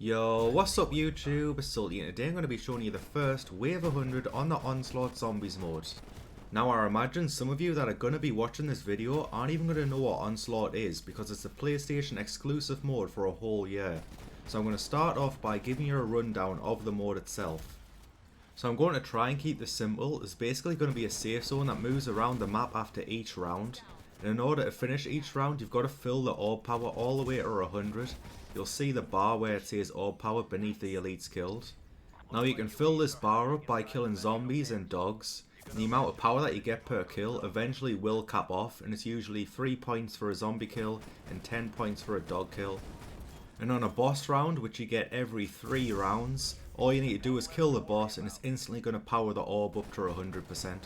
Yo, what's up YouTube? It's Salty, and today I'm going to be showing you the first Wave 100 on the Onslaught Zombies mode. Now I imagine some of you that are going to be watching this video aren't even going to know what Onslaught is because it's a PlayStation exclusive mode for a whole year. So I'm going to start off by giving you a rundown of the mode itself. So I'm going to try and keep this simple. It's basically going to be a safe zone that moves around the map after each round. And in order to finish each round, you've got to fill the orb power all the way to 100. You'll see the bar where it says orb power beneath the elite skills. Now you can fill this bar up by killing zombies and dogs. And the amount of power that you get per kill eventually will cap off, and it's usually 3 points for a zombie kill and 10 points for a dog kill. And on a boss round, which you get every 3 rounds, all you need to do is kill the boss and it's instantly going to power the orb up to 100%.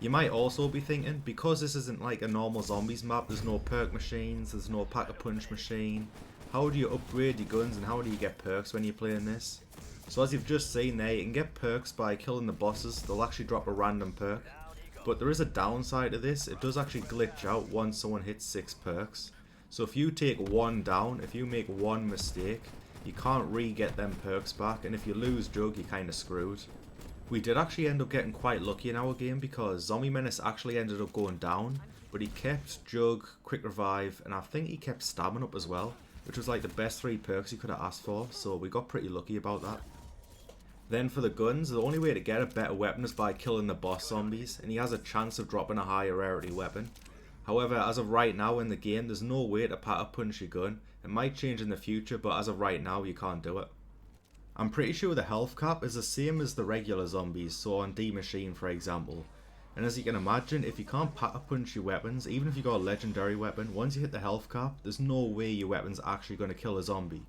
You might also be thinking, because this isn't like a normal zombies map, there's no perk machines, there's no pack-a-punch machine. How do you upgrade your guns and how do you get perks when you're playing this? So as you've just seen there, you can get perks by killing the bosses. They'll actually drop a random perk. But there is a downside to this. It does actually glitch out once someone hits 6 perks. So if you take 1 down, if you make 1 mistake, you can't re-get them perks back, and if you lose Jug, you're kinda screwed. We did actually end up getting quite lucky in our game because Zombie Menace actually ended up going down, but he kept Jug, Quick Revive, and I think he kept Stabbing up as well, which was like the best 3 perks you could have asked for, so we got pretty lucky about that. Then for the guns, the only way to get a better weapon is by killing the boss zombies, and he has a chance of dropping a higher rarity weapon. However, as of right now in the game, there's no way to pack-a-punch your gun. It might change in the future, but as of right now, you can't do it. I'm pretty sure the health cap is the same as the regular zombies, so on D Machine for example. And as you can imagine, if you can't pack-a-punch your weapons, even if you got a legendary weapon, once you hit the health cap, there's no way your weapon's actually going to kill a zombie.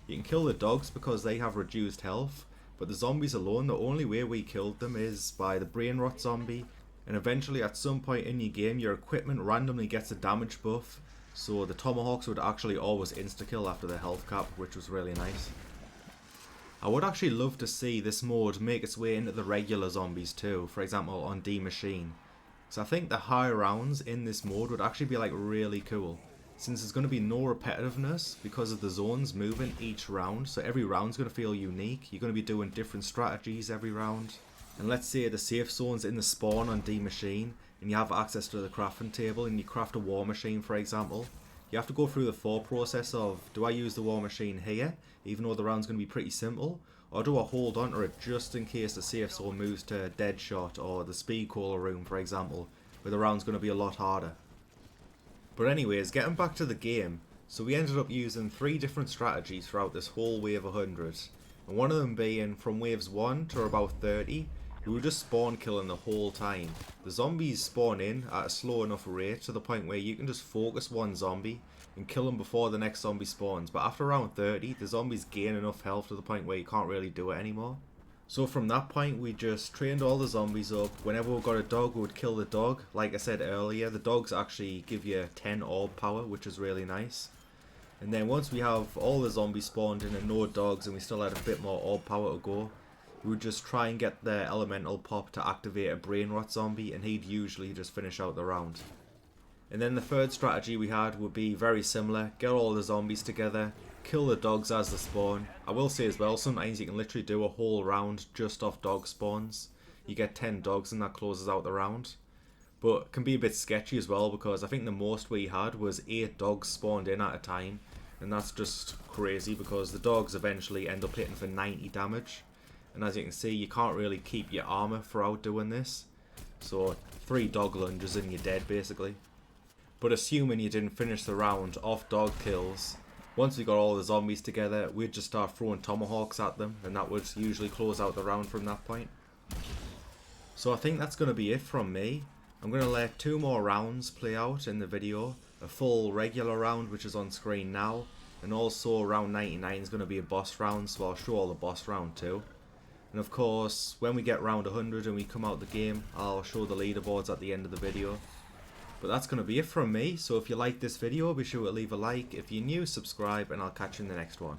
You can kill the dogs because they have reduced health, but the zombies alone, the only way we killed them is by the brain rot zombie, and eventually at some point in your game your equipment randomly gets a damage buff, so the tomahawks would actually always insta-kill after the health cap, which was really nice. I would actually love to see this mode make its way into the regular zombies too, for example on D Machine. So I think the high rounds in this mode would actually be like really cool, since there's going to be no repetitiveness because of the zones moving each round, so every round's going to feel unique. You're going to be doing different strategies every round. And let's say the safe zone's in the spawn on D Machine and you have access to the crafting table and you craft a war machine for example. You have to go through the thought process of, do I use the war machine here, even though the round's going to be pretty simple, or do I hold on to it just in case the safe zone moves to Deadshot or the speed cola room for example, where the round's going to be a lot harder. But anyways, getting back to the game, so we ended up using 3 different strategies throughout this whole wave 100, and one of them being from waves 1 to about 30, we were just spawn killing the whole time. The zombies spawn in at a slow enough rate to the point where you can just focus one zombie and kill him before the next zombie spawns, but after around 30 the zombies gain enough health to the point where you can't really do it anymore. So from that point we just trained all the zombies up. Whenever we got a dog we would kill the dog. Like I said earlier, the dogs actually give you 10 orb power, which is really nice. And then once we have all the zombies spawned in and no dogs and we still had a bit more orb power to go, we would just try and get the elemental pop to activate a brain rot zombie and he'd usually just finish out the round. And then the third strategy we had would be very similar, get all the zombies together, kill the dogs as they spawn. I will say as well, sometimes you can literally do a whole round just off dog spawns. You get 10 dogs and that closes out the round. But it can be a bit sketchy as well because I think the most we had was 8 dogs spawned in at a time. And that's just crazy because the dogs eventually end up hitting for 90 damage. And as you can see, you can't really keep your armor throughout doing this. So 3 dog lunges and you're dead basically. But assuming you didn't finish the round off dog kills, once we got all the zombies together, we'd just start throwing tomahawks at them and that would usually close out the round from that point. So I think that's going to be it from me. I'm going to let 2 more rounds play out in the video. A full regular round which is on screen now, and also round 99 is going to be a boss round, so I'll show all the boss round too. And of course, when we get round 100 and we come out the game, I'll show the leaderboards at the end of the video. But that's going to be it from me, so if you like this video, be sure to leave a like. If you're new, subscribe, and I'll catch you in the next one.